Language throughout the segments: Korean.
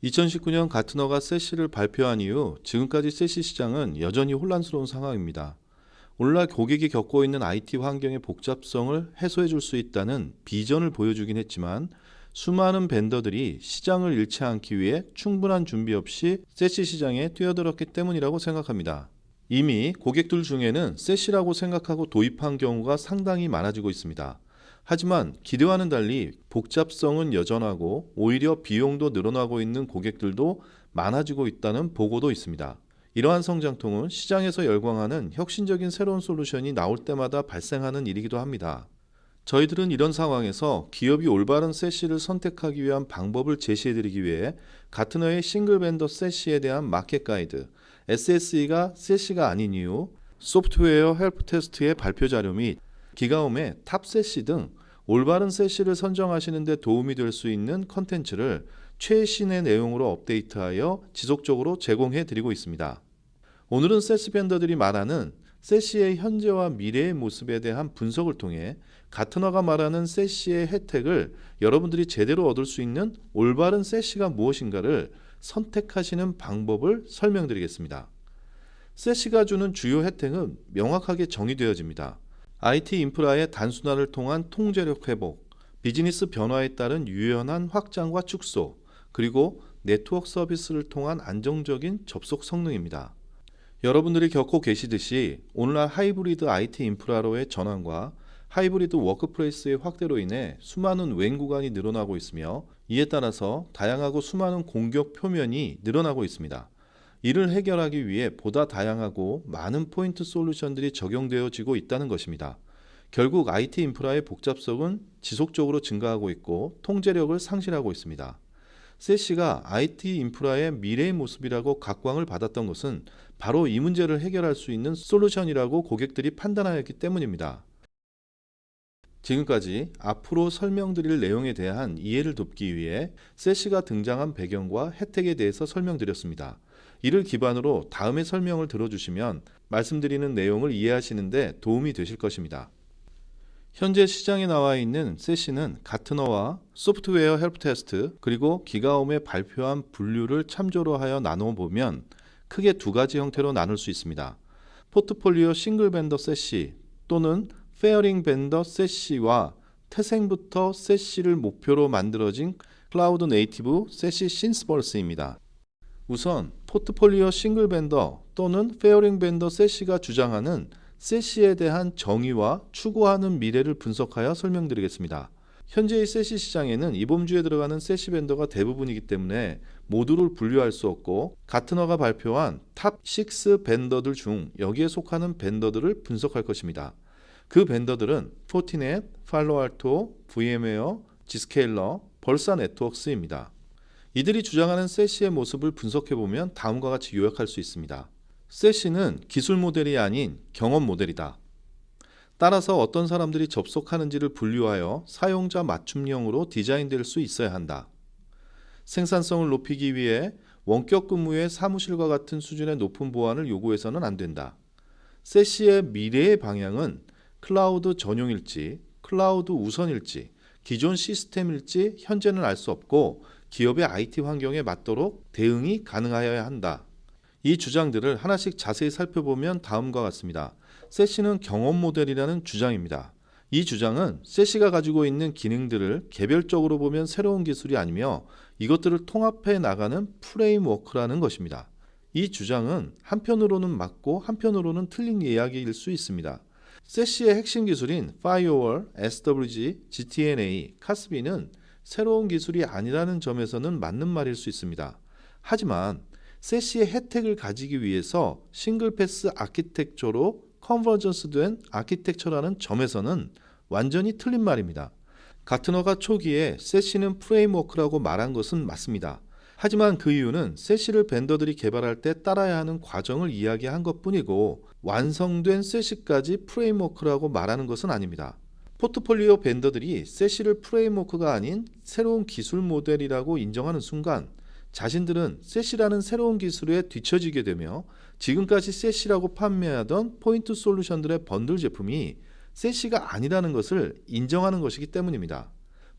2019년 가트너가 세시를 발표한 이후 지금까지 세시 시장은 여전히 혼란스러운 상황입니다. 오늘날 고객이 겪고 있는 IT 환경의 복잡성을 해소해 줄 수 있다는 비전을 보여주긴 했지만 수많은 벤더들이 시장을 잃지 않기 위해 충분한 준비 없이 세시 시장에 뛰어들었기 때문이라고 생각합니다. 이미 고객들 중에는 세시라고 생각하고 도입한 경우가 상당히 많아지고 있습니다. 하지만 기대와는 달리 복잡성은 여전하고 오히려 비용도 늘어나고 있는 고객들도 많아지고 있다는 보고도 있습니다. 이러한 성장통은 시장에서 열광하는 혁신적인 새로운 솔루션이 나올 때마다 발생하는 일이기도 합니다. 저희들은 이런 상황에서 기업이 올바른 세시를 선택하기 위한 방법을 제시해드리기 위해 가트너의 싱글 벤더 세시에 대한 마켓 가이드, SSE가 세시가 아닌 이유, 소프트웨어 헬프 테스트의 발표 자료 및 기가홈의 탑 세시 등 올바른 세시를 선정하시는 데 도움이 될 수 있는 컨텐츠를 최신의 내용으로 업데이트하여 지속적으로 제공해 드리고 있습니다. 오늘은 세시 벤더들이 말하는 세시의 현재와 미래의 모습에 대한 분석을 통해 가트너가 말하는 세시의 혜택을 여러분들이 제대로 얻을 수 있는 올바른 세시가 무엇인가를 선택하시는 방법을 설명드리겠습니다. 세시가 주는 주요 혜택은 명확하게 정의되어집니다. IT 인프라의 단순화를 통한 통제력 회복, 비즈니스 변화에 따른 유연한 확장과 축소, 그리고 네트워크 서비스를 통한 안정적인 접속 성능입니다. 여러분들이 겪고 계시듯이 오늘날 하이브리드 IT 인프라로의 전환과 하이브리드 워크플레이스의 확대로 인해 수많은 웬 구간이 늘어나고 있으며 이에 따라서 다양하고 수많은 공격 표면이 늘어나고 있습니다. 이를 해결하기 위해 보다 다양하고 많은 포인트 솔루션들이 적용되어지고 있다는 것입니다. 결국 IT 인프라의 복잡성은 지속적으로 증가하고 있고 통제력을 상실하고 있습니다. 세시가 IT 인프라의 미래의 모습이라고 각광을 받았던 것은 바로 이 문제를 해결할 수 있는 솔루션이라고 고객들이 판단하였기 때문입니다. 지금까지 앞으로 설명드릴 내용에 대한 이해를 돕기 위해 세시가 등장한 배경과 혜택에 대해서 설명드렸습니다. 이를 기반으로 다음의 설명을 들어주시면 말씀드리는 내용을 이해하시는 데 도움이 되실 것입니다. 현재 시장에 나와 있는 세시는 가트너와 소프트웨어 헬프 테스트 그리고 기가홈의 발표한 분류를 참조로 하여 나누어 보면 크게 두 가지 형태로 나눌 수 있습니다. 포트폴리오 싱글 벤더 세시 또는 페어링 벤더 세시와 태생부터 세시를 목표로 만들어진 클라우드 네이티브 세시 신스펄스입니다. 우선 포트폴리오 싱글 벤더 또는 페어링 벤더 세시가 주장하는 세시에 대한 정의와 추구하는 미래를 분석하여 설명드리겠습니다. 현재의 세시 시장에는 이범주에 들어가는 세시 벤더가 대부분이기 때문에 모두를 분류할 수 없고 가트너가 발표한 탑 6 벤더들 중 여기에 속하는 벤더들을 분석할 것입니다. 그 벤더들은 포티넷, 팔로알토, VM웨어, 지스케일러, 벌사 네트워크스입니다. 이들이 주장하는 세시의 모습을 분석해보면 다음과 같이 요약할 수 있습니다. 세시는 기술 모델이 아닌 경험 모델이다. 따라서 어떤 사람들이 접속하는지를 분류하여 사용자 맞춤형으로 디자인될 수 있어야 한다. 생산성을 높이기 위해 원격 근무의 사무실과 같은 수준의 높은 보안을 요구해서는 안 된다. 세시의 미래의 방향은 클라우드 전용일지, 클라우드 우선일지, 기존 시스템일지 현재는 알 수 없고 기업의 IT 환경에 맞도록 대응이 가능하여야 한다. 이 주장들을 하나씩 자세히 살펴보면 다음과 같습니다. 세시는 경험 모델이라는 주장입니다. 이 주장은 세시가 가지고 있는 기능들을 개별적으로 보면 새로운 기술이 아니며 이것들을 통합해 나가는 프레임워크라는 것입니다. 이 주장은 한편으로는 맞고 한편으로는 틀린 이야기일 수 있습니다. 세시의 핵심 기술인 파이어월, SWG, GTNA, 카스비는 새로운 기술이 아니라는 점에서는 맞는 말일 수 있습니다. 하지만 세시의 혜택을 가지기 위해서 싱글 패스 아키텍처로 컨버전스 된 아키텍처라는 점에서는 완전히 틀린 말입니다. 가트너가 초기에 세시는 프레임워크라고 말한 것은 맞습니다. 하지만 그 이유는 세시를 벤더들이 개발할 때 따라야 하는 과정을 이야기한 것뿐이고 완성된 세시까지 프레임워크라고 말하는 것은 아닙니다. 포트폴리오 벤더들이 세시를 프레임워크가 아닌 새로운 기술 모델이라고 인정하는 순간 자신들은 세시라는 새로운 기술에 뒤처지게 되며 지금까지 세시라고 판매하던 포인트 솔루션들의 번들 제품이 세시가 아니라는 것을 인정하는 것이기 때문입니다.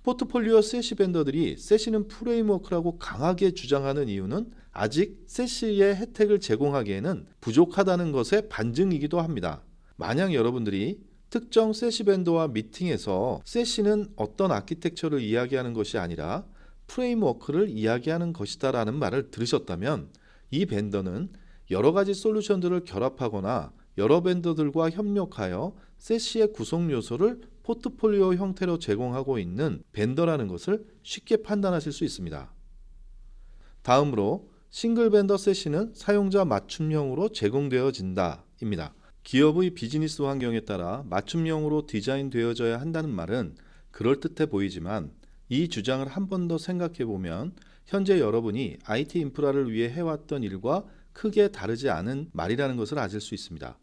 포트폴리오 세시 벤더들이 세시는 프레임워크라고 강하게 주장하는 이유는 아직 세시의 혜택을 제공하기에는 부족하다는 것의 반증이기도 합니다. 만약 여러분들이 특정 세시 벤더와 미팅에서 세시는 어떤 아키텍처를 이야기하는 것이 아니라 프레임워크를 이야기하는 것이다 라는 말을 들으셨다면 이 벤더는 여러 가지 솔루션들을 결합하거나 여러 벤더들과 협력하여 세시의 구성 요소를 포트폴리오 형태로 제공하고 있는 벤더라는 것을 쉽게 판단하실 수 있습니다. 다음으로 싱글 벤더 세시는 사용자 맞춤형으로 제공되어진다 입니다. 기업의 비즈니스 환경에 따라 맞춤형으로 디자인되어져야 한다는 말은 그럴듯해 보이지만 이 주장을 한 번 더 생각해 보면 현재 여러분이 IT 인프라를 위해 해왔던 일과 크게 다르지 않은 말이라는 것을 아실 수 있습니다.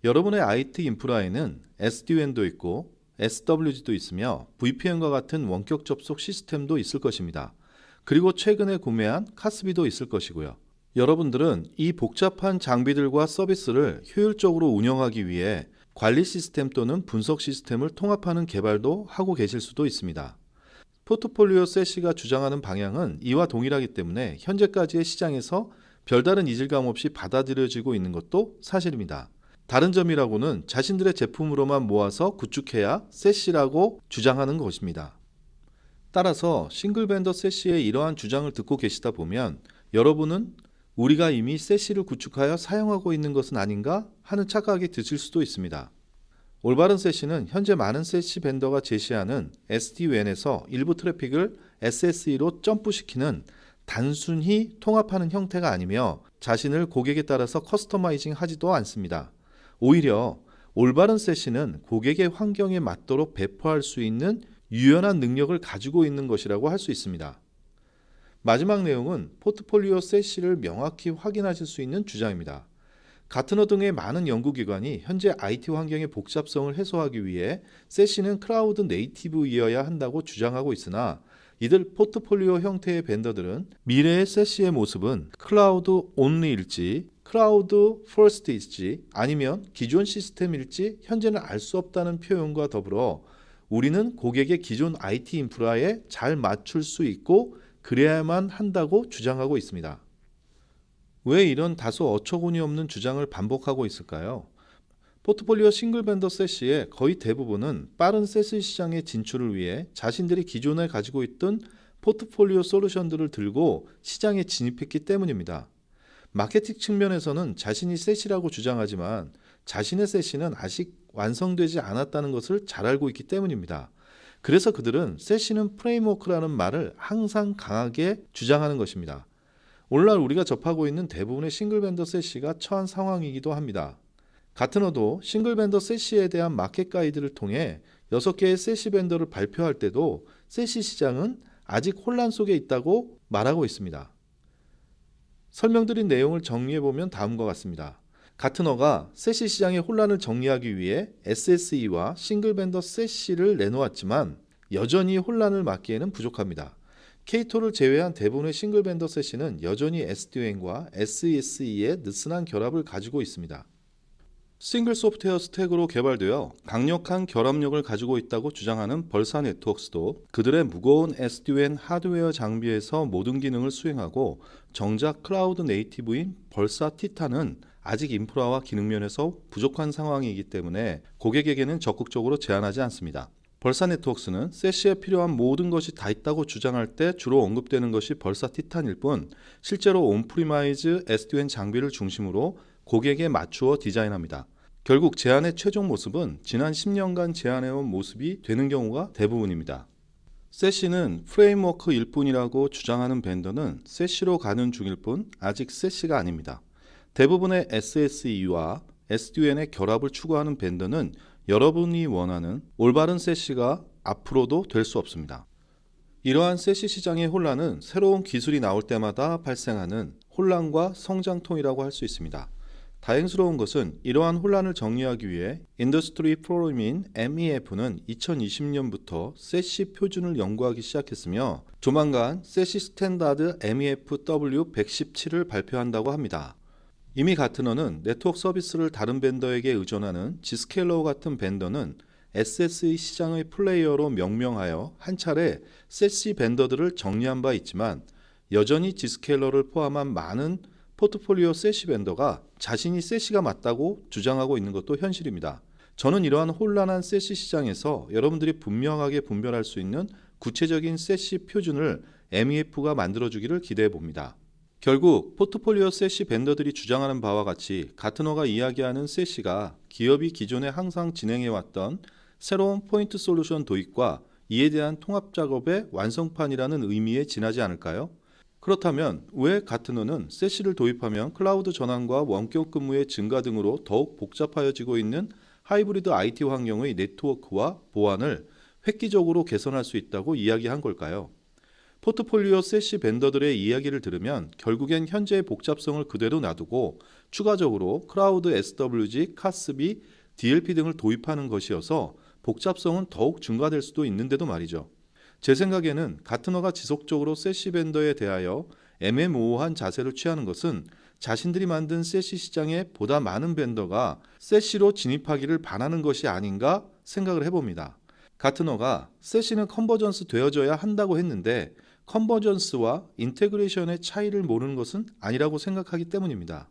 여러분의 IT 인프라에는 SD-WAN도 있고 SWG도 있으며 VPN과 같은 원격 접속 시스템도 있을 것입니다. 그리고 최근에 구매한 카스비도 있을 것이고요. 여러분들은 이 복잡한 장비들과 서비스를 효율적으로 운영하기 위해 관리 시스템 또는 분석 시스템을 통합하는 개발도 하고 계실 수도 있습니다. 포트폴리오 세시가 주장하는 방향은 이와 동일하기 때문에 현재까지의 시장에서 별다른 이질감 없이 받아들여지고 있는 것도 사실입니다. 다른 점이라고는 자신들의 제품으로만 모아서 구축해야 세시라고 주장하는 것입니다. 따라서 싱글 벤더 세시의 이러한 주장을 듣고 계시다 보면 여러분은 우리가 이미 세시를 구축하여 사용하고 있는 것은 아닌가 하는 착각이 드실 수도 있습니다. 올바른 세시는 현재 많은 세시 벤더가 제시하는 SD-WAN에서 일부 트래픽을 SSE로 점프시키는 단순히 통합하는 형태가 아니며 자신을 고객에 따라서 커스터마이징 하지도 않습니다. 오히려 올바른 세시는 고객의 환경에 맞도록 배포할 수 있는 유연한 능력을 가지고 있는 것이라고 할 수 있습니다. 마지막 내용은 포트폴리오 세시를 명확히 확인하실 수 있는 주장입니다. 가트너 등의 많은 연구기관이 현재 IT 환경의 복잡성을 해소하기 위해 세시는 클라우드 네이티브이어야 한다고 주장하고 있으나 이들 포트폴리오 형태의 벤더들은 미래의 세시의 모습은 클라우드 온리일지 클라우드 퍼스트일지 아니면 기존 시스템일지 현재는 알 수 없다는 표현과 더불어 우리는 고객의 기존 IT 인프라에 잘 맞출 수 있고 그래야만 한다고 주장하고 있습니다. 왜 이런 다소 어처구니 없는 주장을 반복하고 있을까요? 포트폴리오 싱글 벤더 세시의 거의 대부분은 빠른 세시 시장의 진출을 위해 자신들이 기존에 가지고 있던 포트폴리오 솔루션들을 들고 시장에 진입했기 때문입니다. 마케팅 측면에서는 자신이 세시라고 주장하지만 자신의 세시는 아직 완성되지 않았다는 것을 잘 알고 있기 때문입니다. 그래서 그들은 세시는 프레임워크라는 말을 항상 강하게 주장하는 것입니다. 오늘날 우리가 접하고 있는 대부분의 싱글 벤더 세시가 처한 상황이기도 합니다. 가트너도 싱글 벤더 세시에 대한 마켓 가이드를 통해 6개의 세시 벤더를 발표할 때도 세시 시장은 아직 혼란 속에 있다고 말하고 있습니다. 설명드린 내용을 정리해보면 다음과 같습니다. 가트너가 세시 시장의 혼란을 정리하기 위해 SSE와 싱글 벤더 세시를 내놓았지만 여전히 혼란을 막기에는 부족합니다. K2를 제외한 대부분의 싱글 벤더 세시는 여전히 SD-WAN과 SSE의 느슨한 결합을 가지고 있습니다. 싱글 소프트웨어 스택으로 개발되어 강력한 결합력을 가지고 있다고 주장하는 벌사 네트워크스도 그들의 무거운 SD-WAN 하드웨어 장비에서 모든 기능을 수행하고 정작 클라우드 네이티브인 벌사 티탄은 아직 인프라와 기능 면에서 부족한 상황이기 때문에 고객에게는 적극적으로 제한하지 않습니다. 벌사 네트워크스는 세시에 필요한 모든 것이 다 있다고 주장할 때 주로 언급되는 것이 벌사 티탄일 뿐 실제로 온프리마이즈 SD-WAN 장비를 중심으로 고객에 맞추어 디자인합니다. 결국 제안의 최종 모습은 지난 10년간 제안해온 모습이 되는 경우가 대부분입니다. 세시는 프레임워크일 뿐이라고 주장하는 벤더는 세시로 가는 중일 뿐 아직 세시가 아닙니다. 대부분의 SSE와 SD-WAN의 결합을 추구하는 벤더는 여러분이 원하는 올바른 세시가 앞으로도 될 수 없습니다. 이러한 세시 시장의 혼란은 새로운 기술이 나올 때마다 발생하는 혼란과 성장통이라고 할 수 있습니다. 다행스러운 것은 이러한 혼란을 정리하기 위해 인더스트리 포럼인 MEF는 2020년부터 세시 표준을 연구하기 시작했으며 조만간 세시 스탠다드 MEF-W117을 발표한다고 합니다. 이미 가트너는 네트워크 서비스를 다른 벤더에게 의존하는 지스케일러와 같은 벤더는 SSE 시장의 플레이어로 명명하여 한 차례 세시 벤더들을 정리한 바 있지만 여전히 지스케일러를 포함한 많은 포트폴리오 세시 벤더가 자신이 세시가 맞다고 주장하고 있는 것도 현실입니다. 저는 이러한 혼란한 세시 시장에서 여러분들이 분명하게 분별할 수 있는 구체적인 세시 표준을 MEF가 만들어주기를 기대해 봅니다. 결국 포트폴리오 세시 벤더들이 주장하는 바와 같이 가트너가 이야기하는 세시가 기업이 기존에 항상 진행해왔던 새로운 포인트 솔루션 도입과 이에 대한 통합 작업의 완성판이라는 의미에 지나지 않을까요? 그렇다면 왜 가트너는 세시를 도입하면 클라우드 전환과 원격 근무의 증가 등으로 더욱 복잡해지고 있는 하이브리드 IT 환경의 네트워크와 보안을 획기적으로 개선할 수 있다고 이야기한 걸까요? 포트폴리오 세시 벤더들의 이야기를 들으면 결국엔 현재의 복잡성을 그대로 놔두고 추가적으로 클라우드 SWG, 카스비, DLP 등을 도입하는 것이어서 복잡성은 더욱 증가될 수도 있는데도 말이죠. 제 생각에는 가트너가 지속적으로 세시 벤더에 대하여 애매모호한 자세를 취하는 것은 자신들이 만든 세시 시장에 보다 많은 벤더가 세시로 진입하기를 바라는 것이 아닌가 생각을 해봅니다. 가트너가 세시는 컨버전스 되어져야 한다고 했는데 컨버전스와 인테그레이션의 차이를 모르는 것은 아니라고 생각하기 때문입니다.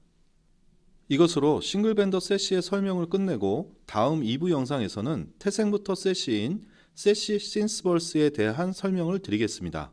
이것으로 싱글 벤더 세시의 설명을 끝내고 다음 2부 영상에서는 태생부터 세시인 세시 신스벌스에 대한 설명을 드리겠습니다.